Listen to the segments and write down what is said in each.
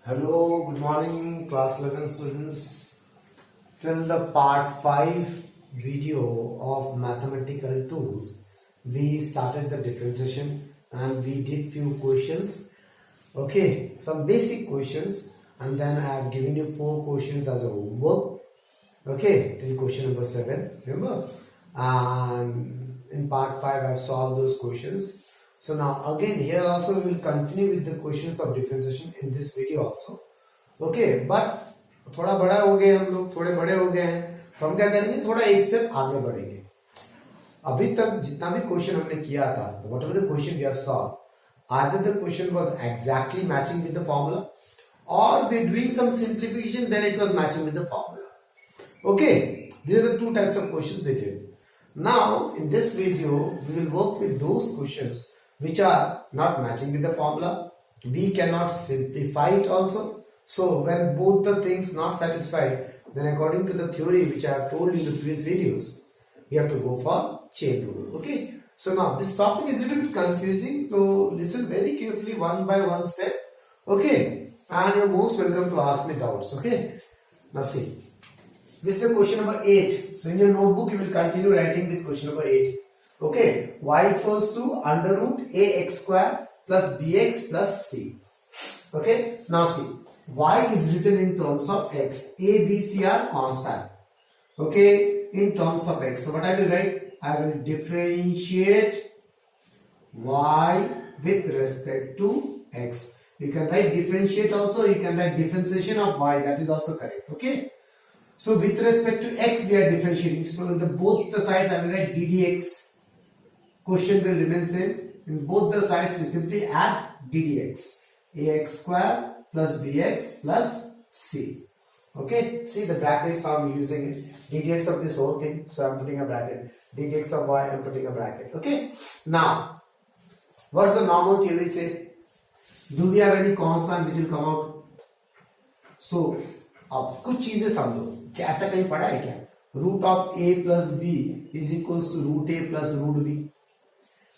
Hello, good morning, class 11 students. Till the part 5 video of mathematical tools, we started the differentiation and we did few questions. Okay, some basic questions, and then I have given you 4 questions as a homework. Okay, till question number 7, remember? And in part 5, I have solved those questions. So now again here also we will continue with the questions of differentiation in this video also. Okay, but थोड़ा बड़ा हो गए हम लोग, थोड़े बड़े हो गए हैं, तो हम क्या करेंगे, थोड़ा एक स्टेप आगे बढ़ेंगे. अभी तक जितना भी क्वेश्चन हमने किया था, whatever the question we have solved, either the question was exactly matching with the formula or we doing some simplification, then it was matching with the formula. Okay, these are the two types of questions we did. Now in this video we will work with those questions which are not matching with the formula. We cannot simplify it also. So when both the things not satisfied, then according to the theory which I have told you in the previous videos, we have to go for chain rule. Okay. So now this topic is a little bit confusing. So listen very carefully one by one step. Okay. And you're most welcome to ask me doubts. Okay. Now see. This is question number 8. So in your notebook you will continue writing with question number 8. Okay. Y equals to under root ax square plus bx plus c. Okay. Now see. Y is written in terms of x. A, B, C are constant. Okay. In terms of x. So what I will write? I will differentiate y with respect to x. You can write differentiate also. You can write differentiation of y. That is also correct. Okay. So with respect to x we are differentiating. So in the both the sides I will write ddx. Question will remain same. In both the sides we simply add ddx. Ax square plus bx plus c. Okay. See the brackets I'm using it. ddx of this whole thing. So I'm putting a bracket. ddx of y I'm putting a bracket. Okay. Now what's the normal theory say? Do we have any constant which will come out? So अब कुछ चीजें समझो. क्या ऐसा कहीं पढ़ा है क्या? Root of a plus b is equals to root a plus root b.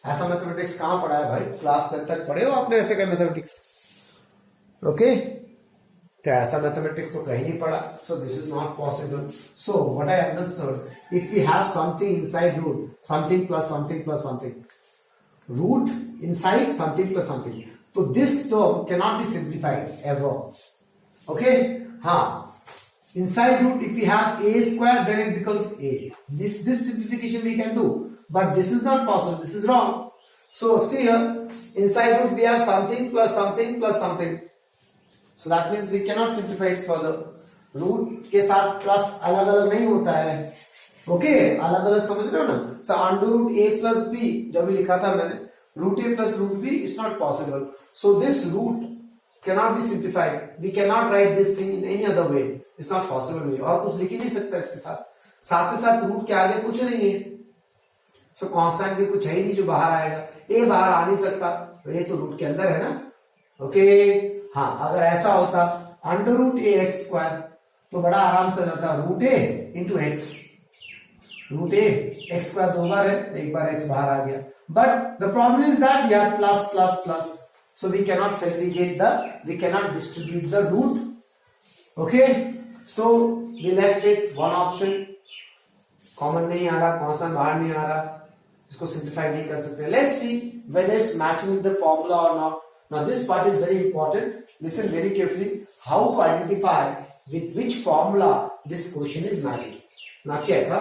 ऐसा मैथमेटिक्स कहां पढ़ा है भाई? क्लास 10 तक पढ़े हो आपने ऐसे का मैथमेटिक्स? ओके. तो ऐसा मैथमेटिक्स तो कहीं नहीं पढ़ा. So this is not possible. So what I understood, if we have something inside root, something plus something plus something, root inside something plus something, तो this term cannot be simplified ever. Okay. हाँ, inside root if we have a square then it becomes a. This simplification we can do, but this is not possible. This is wrong. So see here, inside root we have something plus something plus something. So that means we cannot simplify it further. Root के साथ plus अलग अलग नहीं होता है. Okay, अलग अलग समझ रहे हो ना? So under root a plus b जब भी लिखा था मैंने, root a plus root b is not possible. So this root cannot be simplified. We cannot write this thing in any other way. It's not possible. और कुछ लिख ही नहीं सकता इसके साथ. साथ के साथ रूट के आगे कुछ नहीं है. सो कांस्टेंट भी कुछ है ही नहीं जो बाहर आएगा. ए बाहर आ नहीं सकता, तो ये तो रूट के अंदर है ना. ओके. हाँ, अगर ऐसा होता under root a x square तो बड़ा आराम से जाता root a into x. Root a x square 2 बार है, एक बार एक्स बाहर आ गया. But the problem is that we have plus plus plus. So we cannot segregate we cannot distribute the root. Okay. So we left with one option. Common नहीं आ रहा, constant बाहर नहीं आ रहा, इसको simplify नहीं कर सकते. Let's see whether it's matching with the formula or not. Now this part is very important. Listen very carefully. How to identify with which formula this question is matching. Now check.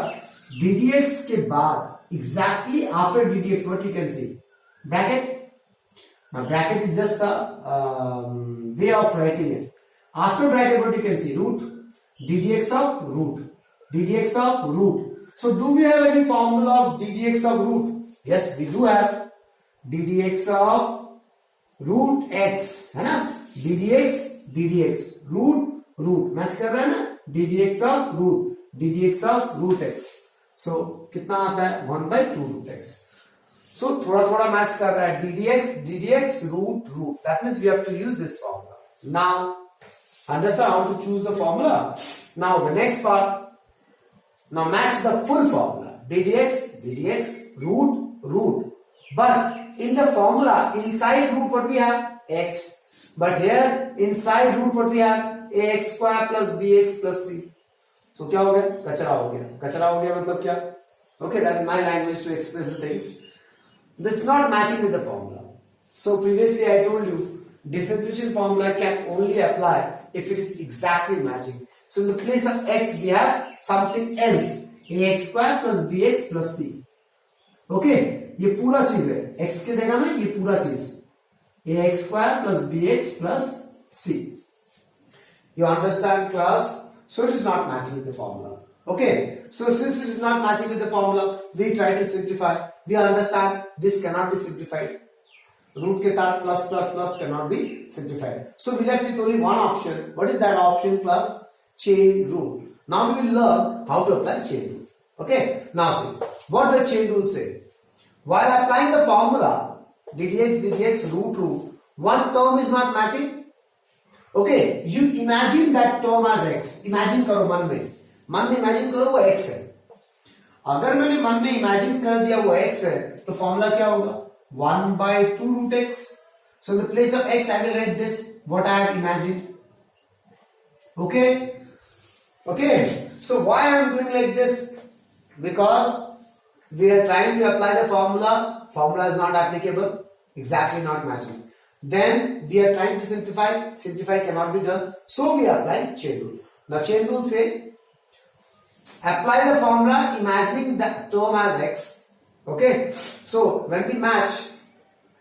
ddx के बाद exactly after ddx what you can see? Bracket. Now bracket is just a way of writing it. After bracket what you can see? Root, ddx of root, ddx of root. So do we have any formula of ddx of root? Yes, we do have. ddx of root x है ना? ddx root match कर रहा है ना? ddx of root x. So कितना आता है? 1/2 root x. So थोड़ा थोड़ा मैच कर रहा है. ddx root. That means we have to use this formula. Now understand how to choose the formula. Now the next part. Now match the full formula. ddx root. But in the formula inside root what we have? X. But here inside root what we have ax square plus bx plus c. So क्या हो गया? कचरा हो गया. कचरा हो गया मतलब क्या? Okay, that's my language to express the things. This is not matching with the formula. So previously I told you differentiation formula can only apply if it is exactly matching. So in the place of x we have something else, ax square plus bx plus c. Okay, ये पूरा चीज है. x की जगह में ये पूरा चीज ax square plus bx plus c. You understand, class? So it is not matching with the formula. Okay, so since it is not matching with the formula, we try to simplify. We understand this cannot be simplified. Root के साथ plus plus plus cannot be simplified. So we left with only one option. What is that option? Plus chain rule. Now we will learn how to apply chain rule. Okay, now see what the chain rule say. While applying the formula ddx root, one term is not matching. Okay, you imagine that term as x. Imagine करो मन में imagine करो वो x है. अगर मैंने मन में imagine कर दिया वो x है, तो फॉर्मूला क्या होगा? 1 by 2 root x. So in the place of x, I will write this what I have imagined. Okay. So why I am doing like this? Because we are trying to apply the formula. Formula is not applicable. Exactly not matching. Then we are trying to simplify. Simplify cannot be done. So we are applying chain rule. Now chain rule say apply the formula imagining the term as x. Okay. So when we match,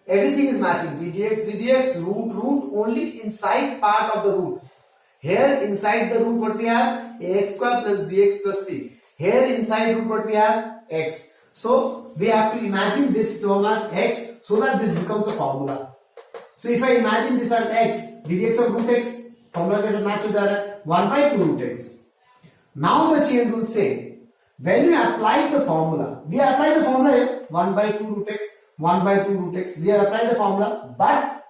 everything is matching. ddx, root, only inside part of the root. Here inside the root what we have? ax square plus bx plus c. Here inside root what we have? X. So we have to imagine this term as x so that this becomes a formula. So if I imagine this as x, ddx of root x, formula के साथ match हो जा रहा है 1 by 2 root x. Now the chain rule say when you apply the formula, we apply the formula here 1 by 2 root x, 1 by 2 root x. We have applied the formula, but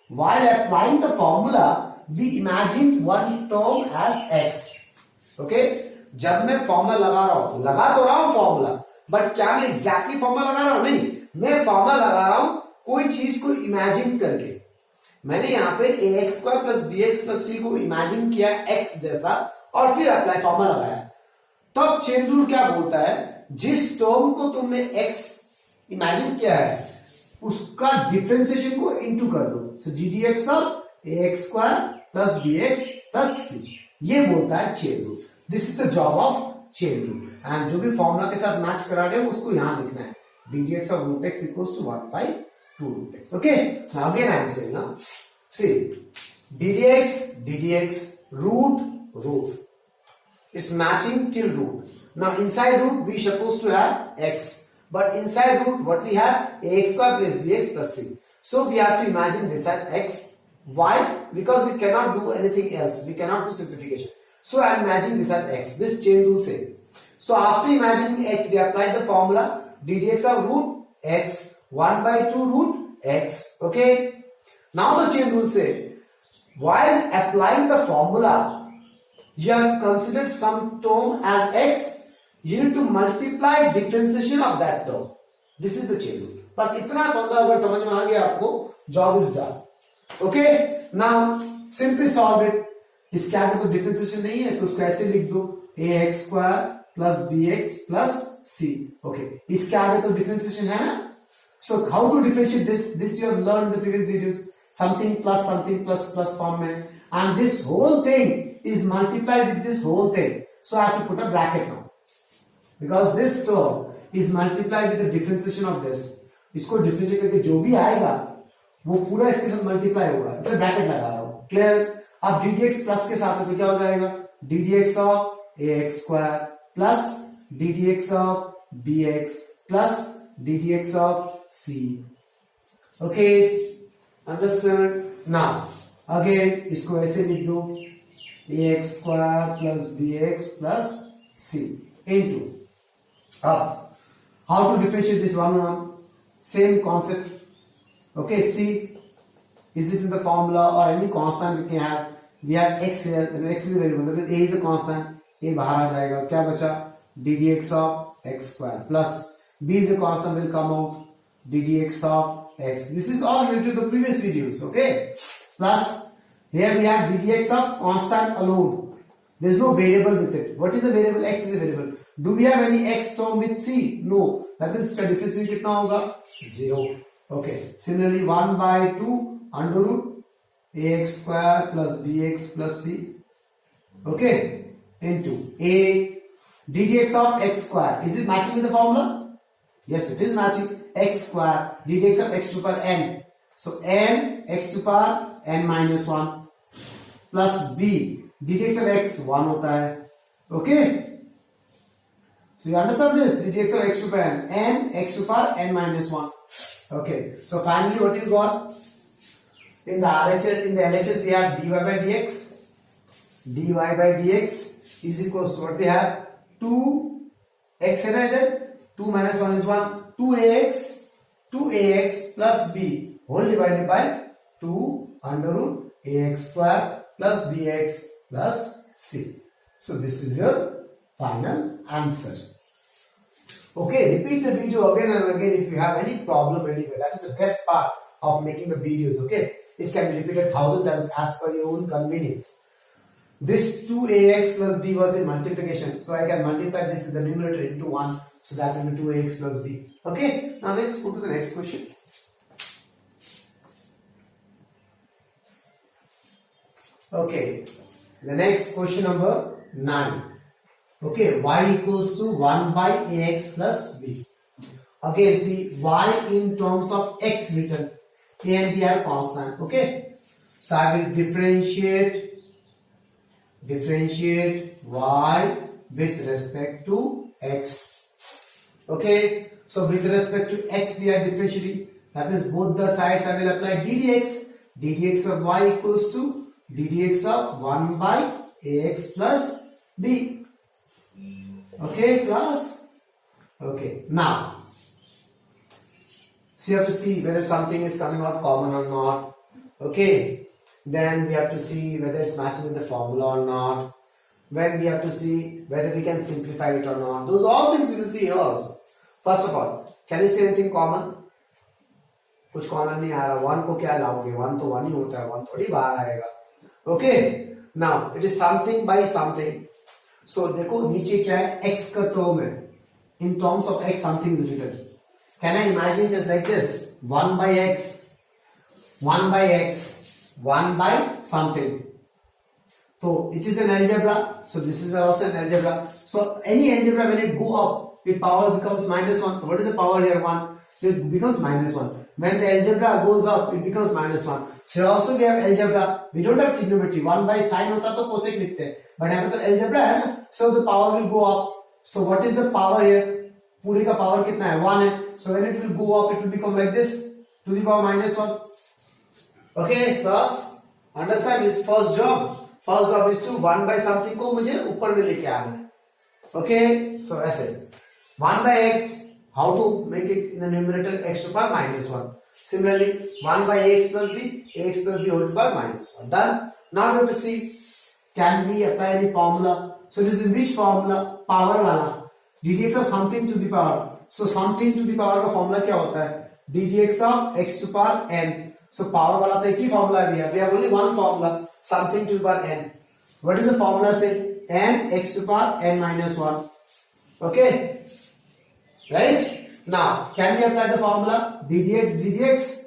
while applying the formula, we imagined one term as x. Okay? जब मैं formula लगा तो रहा हूं formula, but क्या मैं exactly formula लगा रहा हूं? नहीं, मैं फॉर्मूला लगा रहा हूं कोई चीज को इमेजिन करके. मैंने यहाँ पे ax square plus bx plus c को इमेजिन किया x जैसा और फिर अप्लाई फॉर्मूला लगाया. तब चेन रूल क्या बोलता है? जिस टर्म को तुमने x इमेजिन किया है उसका डिफरेंशिएशन को इनटू कर दो. सो ddx of ax square plus bx plus c. ये बोलता है chain rule. This is the job of chain rule. And जो भी फॉर्मूला के साथ मैच करा रहे हो उसको यहां लिखना है. ddx of root x equals to 1 by 2 root x. Okay, now again I am saying now, see ddx root, it's matching till root. Now inside root we supposed to have x, but inside root what we have? ax square plus bx plus c. So we have to imagine this as x. Why? Because we cannot do anything else. We cannot do simplification. So I am imagining this as x. This chain rule say. So after imagining x, we applied the formula ddx of root x 1 by 2 root x. Okay. Now the chain rule say, while applying the formula, you have considered some term as x. You need to multiply differentiation of that term. This is the chain rule. बस इतना फंडा अगर समझ में आ गया आपको, job is done. Okay. Now simply solve it. इसके आगे तो डिफरेंशिएशन नहीं है तो उसको ऐसे लिख दो ax square plus bx plus c. Okay, इसके आगे तो डिफरेंशिएशन है ना. So how to differentiate this you have learn in the previous videos. Something plus plus form में, and this whole thing is multiplied with this whole thing. So I have to put a bracket now because this term is multiplied with the differentiation of this. इसको differentiate करके जो भी आएगा वो पूरा इसके साथ मल्टीप्लाई होगा. इसे ब्रैकेट लगा रहा हूं. क्लियर? अब ddx प्लस के साथ तो क्या हो जाएगा? ddx of ax square plus ddx of bx plus ddx of c. Okay, understand? Now again इसको ऐसे लिख दो ax square plus bx plus c into. अब how to differentiate this one? Same concept. Okay, see, is it in the formula or any constant we can have? We have x here, and x is a variable. That a is a constant. A बाहर आ जाएगा. क्या बचा? ddx of x square plus b is a constant will come out. ddx of x. This is all related to the previous videos. Okay. plus here we have ddx of constant alone. There is no variable with it. What is the variable? X is a variable. Do we have any x term with c? No. That means इसका difference कितना होगा? 0. Okay. Similarly 1 by 2 under root ax square plus bx plus c. Okay. Into a ddx of x square. Is it matching with the formula? Yes, it is matching. X square ddx of x to the power n. So n x to the power n minus 1 plus b ddx of x 1 होता है. Okay. So you understand this? Ddx of x to the power n x to the power n minus 1. Okay. So finally what you got? In the RHS, in the LHS we have dy by dx. dy by dx is equals to what we have? 2x है ना इधर? 2 minus 1 is 1. 2ax plus b whole divided by 2 under root ax square plus bx plus c. So this is your final answer. Okay, repeat the video again and again if you have any problem anywhere. That is the best part of making the videos. Okay, it can be repeated 1,000 times as per your own convenience. This 2ax plus b was a multiplication, so I can multiply this in the numerator into 1, so that will be 2ax plus b. Okay, now let's go to the next question. Okay, the next question number 9. Okay, y equals to 1 by ax plus b. Again, see y in terms of x written, a and b are constant. Okay, so I will differentiate y with respect to x. Okay, so with respect to x we are differentiating. That means both the sides I will apply ddx. ddx of y equals to ddx of 1 by ax plus b. Okay, class? Okay, now so you have to see whether something is coming out common or not. Okay, then we have to see whether it's matching with the formula or not. Then we have to see whether we can simplify it or not. Those all things we will see here also. First of all, can you see anything common? कुछ common नहीं आ रहा. 1 को क्या लाओगे? 1 तो 1 ही होता है. 1 थोड़ी बाहर आएगा. Okay, now it is something by something. So देखो नीचे क्या है? X का term है. In terms of x something is written. Can I imagine just like this? 1 by x, 1 by x, 1 by something. So it is an algebra. So this is also an algebra. So any algebra when it go up, its power becomes minus 1. So what is the power here? 1. So it becomes minus 1. When the algebra goes up, it becomes minus 1. So also we have algebra. We don't have trigonometry. 1 by sine होता तो cosec लिखते हैं. But यहाँ पे तो algebra है ना. So the power will go up. So what is the power here? पूरी का power कितना है? 1 है. So when it will go up, it will become like this. To the power minus 1. Okay, first understand this first job. First job is to 1 by something को मुझे ऊपर में लेके आना है. Okay, so ऐसे 1 by x. How to make it in the numerator? X to the power minus 1. Similarly, 1 by ax plus b whole to the power minus 1. Done. Now we have to see, can we apply any formula? So this is which formula? Power वाला. ddx of something to the power. So something to the power का formula क्या होता है? ddx of x to the power n. So power वाला तो एक ही formula है. We have only one formula. Something to the power n. What is the formula say? n x to the power n minus 1. Okay. Right? Now, can we apply the formula? ddx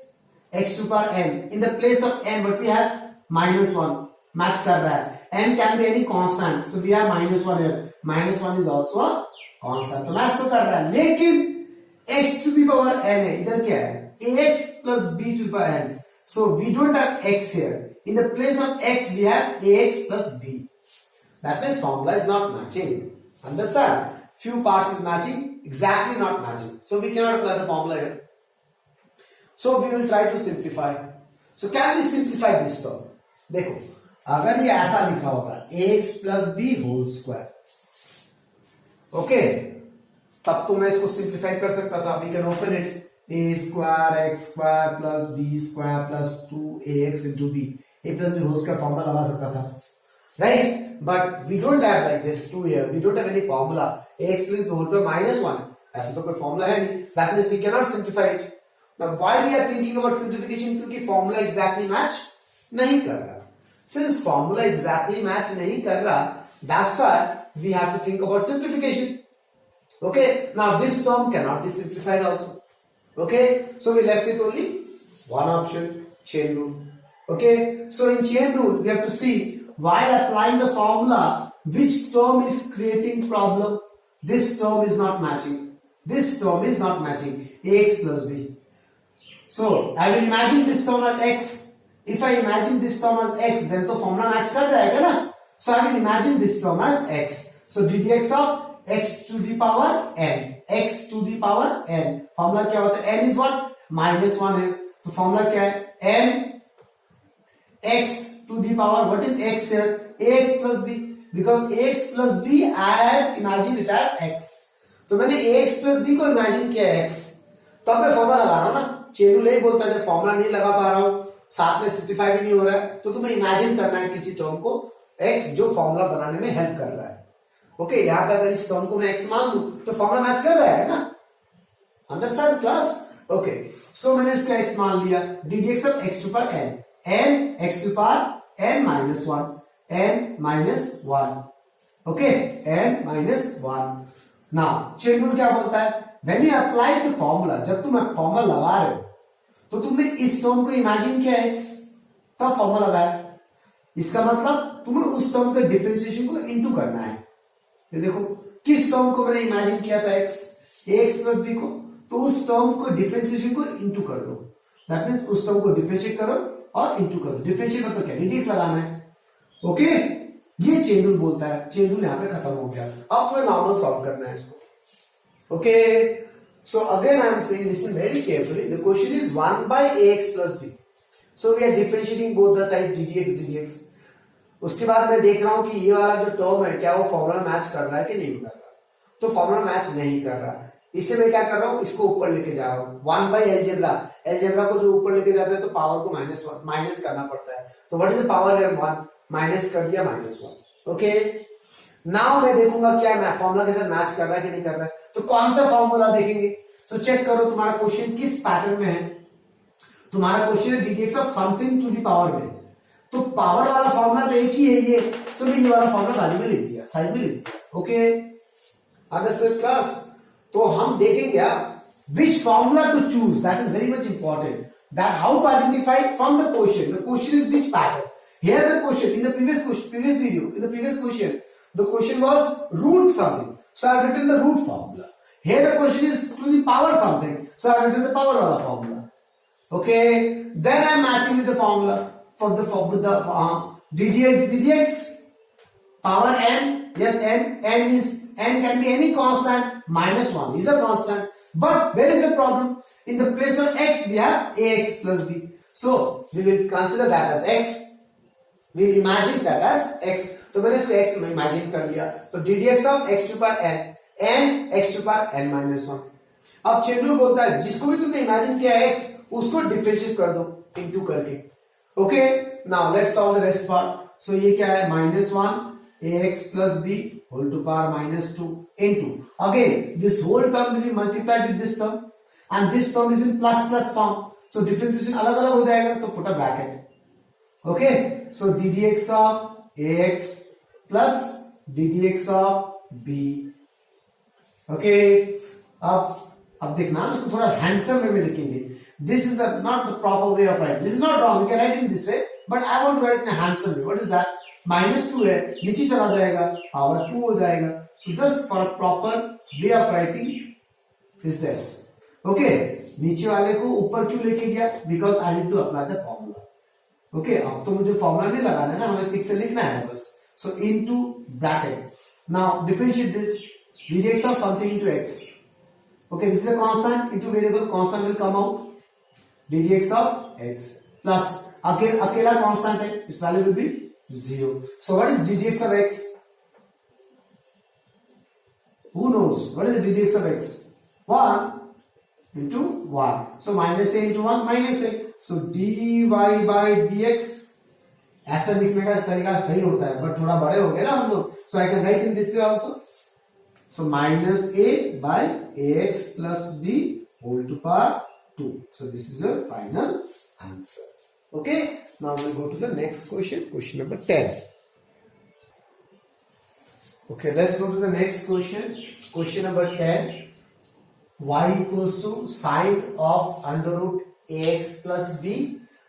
x to the power n. In the place of n, what we have? Minus 1. Match कर रहा है. n can be any constant. So we have minus 1 here. Minus 1 is also a constant. तो match तो कर रहा है. लेकिन x to the power n है. इधर क्या है? ax plus b to the power n. So we don't have x here. In the place of x, we have ax plus b. That means formula is not matching. Understand? Few parts is matching, exactly not matching. So we cannot apply the formula here. So we will try to simplify. So can we simplify this term? देखो, अगर ये ऐसा लिखा होगा ax plus b whole square. Okay, तब तो मैं इसको simplify कर सकता था. We can open it. A square x square plus b square plus 2ax into b. A plus b whole square formula लगा सकता था. Right? But we don't have like this 2 here. We don't have any formula. Ax plus b whole to minus 1. ऐसा तो कोई formula है नहीं. That means we cannot simplify it. Now why we are thinking about simplification? क्योंकि formula exactly match नहीं कर रहा. Since formula exactly match नहीं कर रहा, that's why we have to think about simplification. Okay, now this term cannot be simplified also. Okay, so we left with only one option, chain rule. Okay, so in chain rule we have to see while applying the formula which term is creating problem. This term is not matching. This term is not matching. Ax plus b. So I will imagine this term as x. If I imagine this term as x, then तो formula match कर जाएगा ना. So I will imagine this term as x. So ddx of x to the power n. X to the power n. Formula क्या होता है? n is what? -1 है. तो formula क्या है? n x to the power. What is x here? ax plus b. Because ax plus b I have imagined it as x. So मैंने ax plus b को imagine किया x. तो अब मैं फॉर्मूला लगा रहा हूं ना. चेन रूल यही बोलता है जब फॉर्मूला नहीं लगा पा रहा हूं, साथ में सिंप्लीफाई भी नहीं हो रहा है, तो तुम्हें इमेजिन करना है किसी टर्म को x जो फॉर्मूला बनाने में हेल्प कर रहा है. ओके, यहां पे अगर इस टर्म को मैं x मान लूं तो फॉर्मूला मैच कर रहा है ना. Understand class? ओके, सो मैंने इसको x मान लिया. ddx of x to power n. n x to power n minus 1. n minus 1. Okay, n minus 1. Now chain rule क्या बोलता है? When you apply the formula, जब तुम फॉर्मूला लगा रहे हो तो तुमने इस टर्म को इमेजिन किया x, तब फॉर्मूला लगाया. इसका मतलब तुम्हें उस टर्म के डिफरेंशिएशन को इनटू करना है. ये देखो किस टर्म को मैंने इमेजिन किया था x, ax प्लस b को, तो उस टर्म को डिफरेंशिएशन को इनटू कर दो. दैट मींस उस टर्म को डिफरेंशिएट करो और इनटू कर दो. डिफरेंशिएट मतलब क्या? ddx लगाना है. ओके, ये चेन रूल बोलता है. चेन रूल यहां पे खत्म हो गया. अब तुम्हें नॉर्मल सॉल्व करना है इसको. Okay, so again I am saying, listen very carefully. The question is 1 by ax plus b. So we are differentiating both the sides ddx. उसके बाद मैं देख रहा हूं कि ये वाला जो टर्म है क्या वो फॉर्मूला मैच कर रहा है कि नहीं कर रहा. तो फॉर्मूला मैच नहीं कर रहा, इसलिए मैं क्या कर रहा हूं, इसको ऊपर लेके जा रहा हूं. 1 by algebra. algebra को जो ऊपर लेके जाते हैं तो पावर को माइनस करना पड़ता है. तो व्हाट इज द पावर है? 1 माइनस कर दिया -1. ओके, नाउ मैं देखूंगा क्या मैं फॉर्मूला के साथ मैच कर रहा है कि नहीं कर रहा है. तो कौन सा फॉर्मूला देखेंगे? सो चेक करो तुम्हारा क्वेश्चन किस पैटर्न में है. तुम्हारा क्वेश्चन है ddx of something to the power में, तो पावर वाला फॉर्मूला तो एक ही है ये. सो मैं ये वाला फॉर्मूला बाजू में लिख दिया, साइड में लिख दिया. Okay, understood class? तो हम देखेंगे which formula to choose. That is very much important. That how to identify from the question. The question is which pattern. Here the question in the previous video, in the previous question, the question was root something, so I have written the root formula. Here the question is to the power something, so I have written the power wala formula. Okay, then I am matching with the formula for the ddx power n. Yes, n can be any constant. -1 is a constant, but where is the problem? In the place of x we have ax plus b, so we will consider that as x. We will imagine that as x. तो मैंने इसको x में imagine कर लिया. तो ddx of x to power n x to power n minus 1. अब chain rule बोलता है जिसको भी तुमने इमेजिन किया x, उसको डिफरेंशिएट कर दो इनटू करके. Okay, now let's solve the rest part. So ये क्या है? -1 ax plus b whole to power -2 into, again this whole term will be multiplied with this term and this term is in plus form, so differentiation अलग अलग हो जाएगा. तो put a bracket. Okay, so ddx of ax plus ddx of b. Okay, अब देखना इसको थोड़ा handsome वे में लिखेंगे. This is not the proper way of writing. This is not wrong. You can write it in this way, but I want to write in a handsome way. What is that? -2 है, नीचे चला जाएगा, power 2 हो जाएगा. So just for a proper way of writing is this. Okay, नीचे वाले को ऊपर क्यों लेके गया? Because I need to apply the formula. Okay, अब तो मुझे फॉर्मूला नहीं लगाना है ना, हमें 6 से लिखना है बस. सो into bracket. Now differentiate this ddx of something into x. Okay, this is a constant into variable. Constant will come out. ddx of x plus अकेला constant है, its value will be 0. So what is ddx of x? Who knows? What is the ddx of x? 1 into 1. So minus a into 1 minus a. So dy by dx. ऐसा लिखने का तरीका सही होता है, but थोड़ा बड़े हो गए ना हम लोग. So I can write in this way also. So minus a by ax plus b whole to power 2. So this is your final answer. Okay, now we'll go to the next question, question number 10. Okay, let's go to the next question, question number 10. Y equals to sine of under root a x plus b,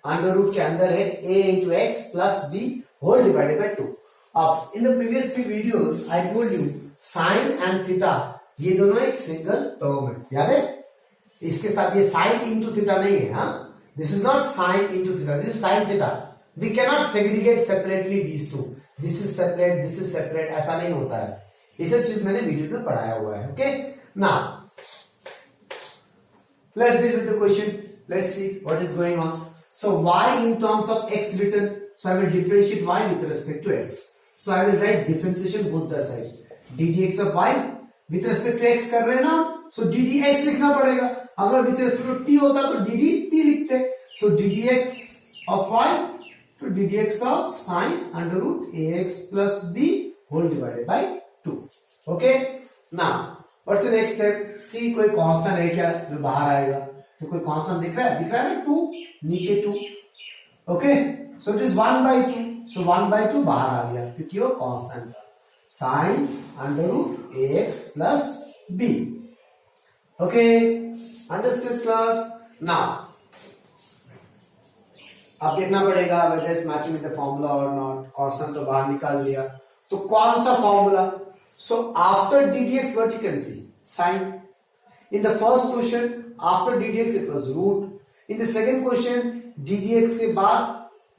under root के अंदर है a into x plus b whole divided by 2. अब in the previous few videos I told you sine and theta ये दोनों एक single term है, याद है? इसके साथ ये साइन इंटू थीटा नहीं है. हाँ, this is not sine into theta, this is sine theta. We can not segregate separately these two, this is separate, ऐसा नहीं होता है. ये सब चीज मैंने वीडियोस में पढ़ाया हुआ है. Okay, now let's deal with the question. Let's see what is going on. So y in terms of x written, so I will differentiate y with respect to x. So I will write differentiation both the sides. ddx of y with respect to x कर रहे हैं ना, so ddx लिखना पड़ेगा. अगर with respect to t होता तो dt लिखते. So ddx of y to ddx of sin under root ax plus b whole divided by 2. Okay, now What's the next step? C कोई कांस्टेंट है क्या जो बाहर आएगा? तो कोई कांस्टेंट दिख रहा है ना, 2 नीचे 2. Okay, so it is 1/2. So 1/2 बाहर आ गया क्योंकि वो कांस्टेंट है. Sine under root a x plus b. Okay, understood class? Now अब देखना पड़ेगा whether it's matching with the formula or not. Constant तो बाहर निकाल लिया, तो कौन सा formula? So after ddx, what you can see? Sine. In the first question, after ddx it was root. In the second question, ddx के बाद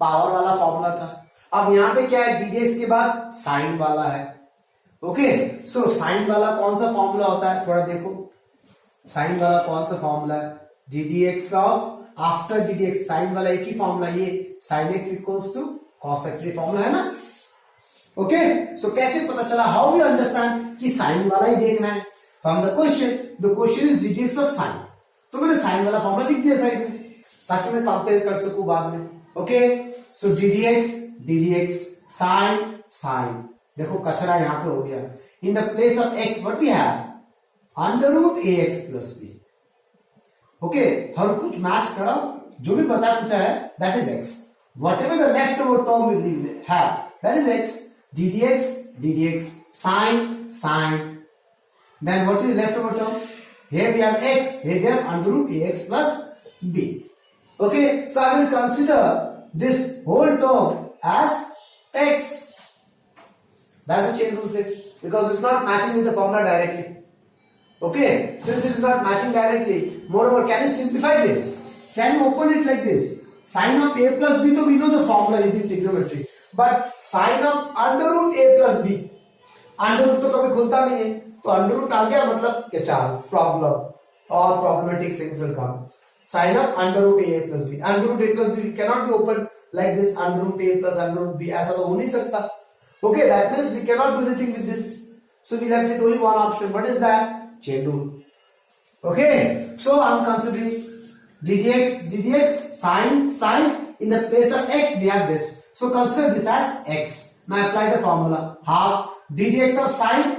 power वाला फॉर्मूला था. अब यहाँ पे क्या है? ddx के बाद साइन वाला है. ओके, सो साइन वाला कौन सा फॉर्मूला होता है? थोड़ा देखो, साइन वाला कौन सा फॉर्मूला है? ddx of after ddx, sine वाला एक ही फॉर्मूला, ये sin x equals to cos x, ये फॉर्मूला है ना. ओके, सो कैसे पता चला? हाउ यू अंडरस्टैंड कि साइन वाला ही देखना है? From the question is ddx of sine. तो मैंने साइन वाला फॉर्मूला लिख दिया साइड में ताकि मैं कंपेयर कर सकूं बाद में. ओके, सो ddx साइन, देखो कचरा यहां पे हो गया. In the place of x what we have under root ax plus b. Okay, हर कुछ मैच करो, जो भी बचा कुछ है that is x. Whatever the left over term we have that is x. ddx sin. Then what is left over term? Here we have x, here we have under root ax plus b. Okay, so I will consider this whole term as x. That's the chain rule set, because it's not matching with the formula directly. Okay, since it is not matching directly, moreover, can you simplify this? Can you open it like this? Sin of a plus b, so we know the formula is in trigonometry. But sine of under root a plus b, under root तो कभी खुलता नहीं है, तो under root आ गया मतलब क्या चार प्रॉब्लम और problematic things will come. Sine of under root a plus b, under root a plus b can not be open like this. Under root a plus under root b ऐसा तो हो नहीं सकता. Okay, that means we can not do anything with this. So we left with only one option. What is that? Chain rule. Okay, so I am considering ddx sin. In the place of x we have this, so consider this as x. Now apply the formula. Half ddx of sin,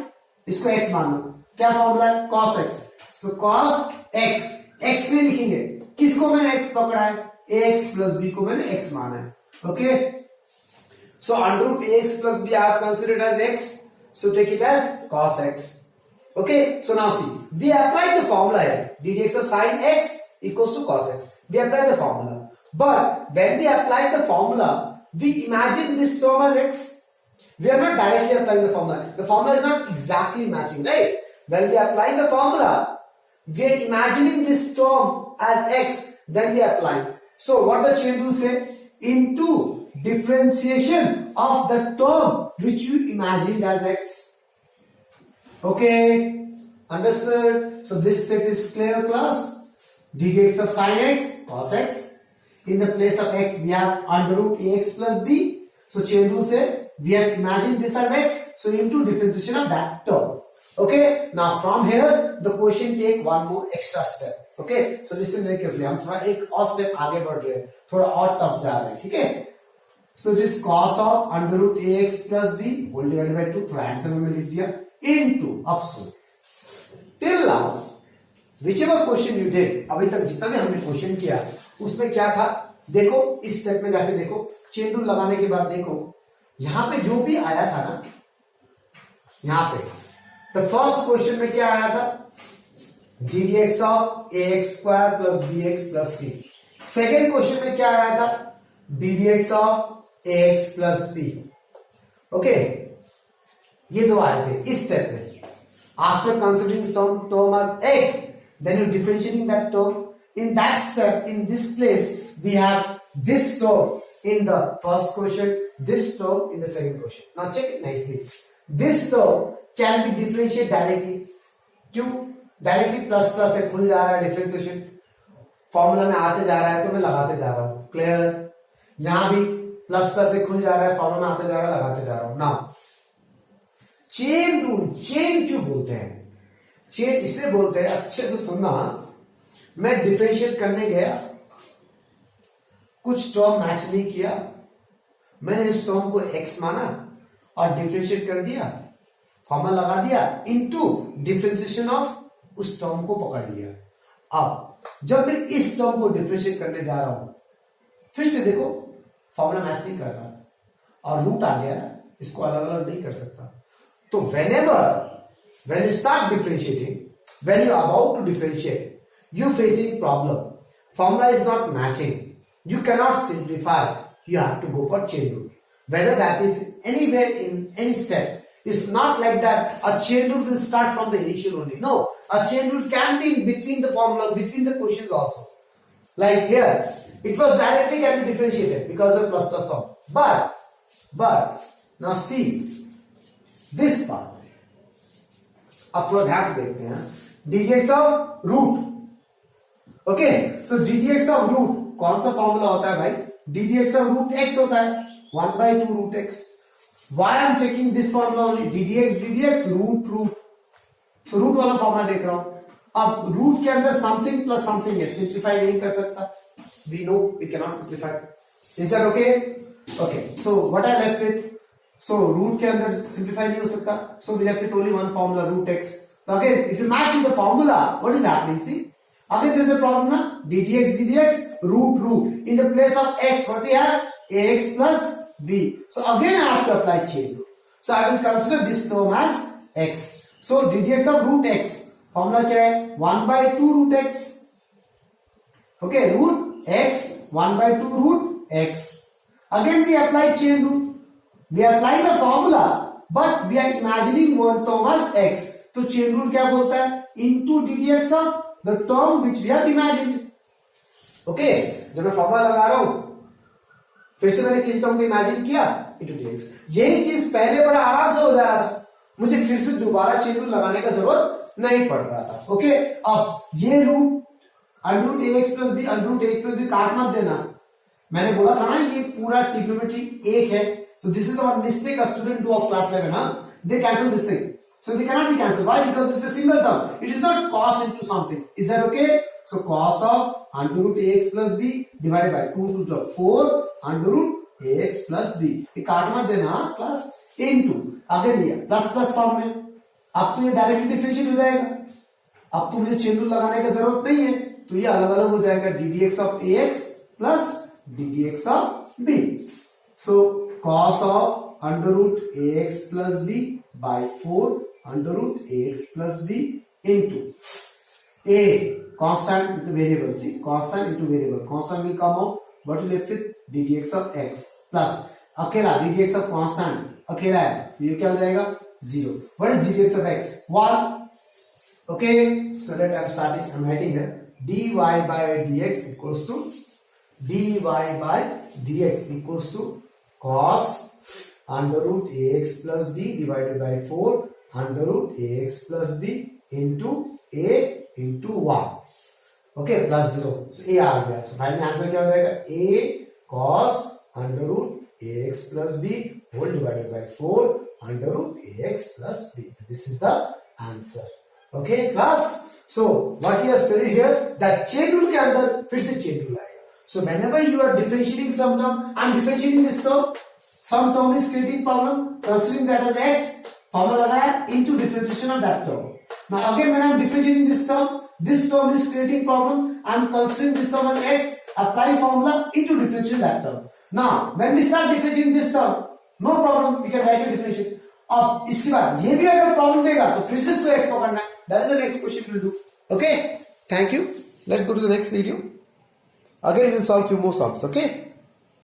इसको x मान लो. क्या formula है? cos x. So cos x में लिखेंगे. किसको मैंने x पकड़ा है? ax plus b को मैंने x माना है. Okay, so under root ax plus b I have considered as x, so take it as cos x. Okay, so now see, we applied the formula here. ddx of sin x equals to cos x. We applied the formula. But when we apply the formula, we imagine this term as x. We are not directly applying the formula. The formula is not exactly matching, right? When we apply the formula, we are imagining this term as x, then we apply. So what the chain rule say? Into differentiation of the term which you imagined as x. Okay, understood? So this step is clear, class. ddx of sin x, cos x. In the place of x we have under root ax plus b. So chain rule say we have imagined this as x, so into differentiation of that term. Okay, now from here the question take one more extra step. Okay, so listen very carefully. हम थोड़ा एक और step आगे बढ़ रहे हैं, थोड़ा और टफ जा रहे हैं. ठीक है, so this cos of under root ax plus b whole divided by 2, थोड़ा आंसर में लिख दिया, into upstream. Till now whichever question you did, अभी तक जितना भी हमने क्वेश्चन किया उसमें क्या था? देखो इस स्टेप में जाके देखो, चेन रूल लगाने के बाद देखो यहां पे जो भी आया था ना, यहां पे द फर्स्ट क्वेश्चन में क्या आया था, ddx of ax square plus bx plus c। Second question में क्या आया था, ddx of ax plus b। Okay, ये दो आए थे इस स्टेप में। After considering some term as x, then you differentiating that term. In that step, in this place, we have this term in the first question, this term in the second question. Now check it nicely. This term can be differentiated directly. क्यों? Directly plus plus से खुल जा रहा है differentiation, formula में आते जा रहा है तो मैं लगाते जा रहा हूं। क्लियर? यहां भी प्लस प्लस से खुल जा रहा है, फॉर्मूला में आते जा रहा है, लगाते जा रहा हूं। नाउ चेन रूल, चेन क्यों बोलते हैं? चेन इसलिए बोलते हैं, अच्छे से सुनना, मैं डिफरेंशिएट करने गया, कुछ टर्म मैच नहीं किया, मैंने इस टर्म को x माना और डिफरेंशिएट कर दिया, फॉर्मूला लगा दिया, इनटू डिफरेंशिएशन ऑफ उस टर्म को पकड़ लिया। अब जब मैं इस टर्म को डिफरेंशिएट करने जा रहा हूं, फिर से देखो फॉर्मूला मैच नहीं कर रहा और रूट आ गया, इसको अलग अलग नहीं कर सकता। तो when you start differentiating, when you are about to differentiate, you facing problem, formula is not matching, you cannot simplify, you have to go for chain rule, whether that is anywhere in any step. It's not like that a chain rule will start from the initial only. No, a chain rule can be in between the formula, between the questions also. Like here, it was directly can be differentiated because of plus plus form. But now see this part. अब थोड़ा ध्यान से देखते हैं, dgx of root. Okay, so dgx of root कौन सा formula होता है भाई? dgx ऑफ रूट x होता है, 1/2 root x। Why I am checking this formula only? dx root, so root वाला फॉर्मूला देख रहा हूं। अब रूट के अंदर समथिंग प्लस समथिंग है, सिंप्लीफाई नहीं कर सकता, we know we cannot simplify. Is that okay? Okay, so what I left with, so root के अंदर सिंप्लीफाई नहीं हो सकता, so we left with only one formula, root x. So again, if you match the formula, what is happening? See, again there is a problem na, dx root. In the place of x, what we have? ax plus b. So again I have to apply chain rule. So I will consider this term as x. So dx of root x, formula क्या है? 1/2 root x. Okay, root x, 1/2 root x. Again we apply chain rule. We apply the formula, but we are imagining one term as x. तो chain rule क्या बोलता है? Into ddx of the term which we have imagined. Okay, जब मैं formula लगा रहा हूं, फिर से मैंने किस टर्म को इमेजिन किया? into dx. यही चीज पहले बड़ा आराम से हो जा रहा था, मुझे फिर से दोबारा चेन रूल लगाने का जरूरत नहीं पड़ रहा था। ओके, अब ये root under root ax plus b, under root ax plus b काट मत देना। मैंने बोला था ना ये पूरा ट्रिग्नोमेट्री एक है। So this is the one mistake a student do of class 11, huh? They cancel this thing. So they cannot be cancelled. Why? Because this is a single term. It is not cos into something. Is that okay? So cos of under root ax plus b divided by 2 root of 4 under root ax plus b. ये काट मत देना class, into अगर लिया plus plus form में, अब तो ये डायरेक्टली डिफरेंशिएट हो जाएगा। अब तो मुझे चेन रूल लगाने की जरूरत नहीं है, तो ये अलग अलग हो जाएगा, ddx of ax plus ddx of b. So cos of under root ax plus b by 4 under root ax plus b into a constant into variable. See, constant into variable, constant will come out, what will left with ddx of x plus अकेला ddx of constant अकेला है, ये क्या हो जाएगा? 0. What is ddx of x? 1. Okay, so let I'm starting, I'm writing here, dy by dx equals to cos under root ax plus b divided by 4 under root ax plus b into a into 1. Okay, plus 0. So a आ गया. So final answer क्या हो जाएगा? a cos under root ax plus b whole divided by 4 under root ax plus b. This is the answer. Okay, class. So what we have studied here, that chain rule के अंदर फिर से chain rule आएगा. So whenever you are differentiating some term, I am differentiating this term, some term is creating problem, considering that as x, formula लगाया into differentiation of that term. Now again when I am differentiating this term is creating problem, I am considering this term as x, apply formula into differentiate that term. Now, when we start differentiating this term, no problem, we can write a differentiate. अब इसके बाद ये भी अगर problem देगा तो फिर से इसको x पकड़ना है. That is the next question we'll do. Okay? Thank you. Let's go to the next video. Again, we'll solve few more sums. Okay?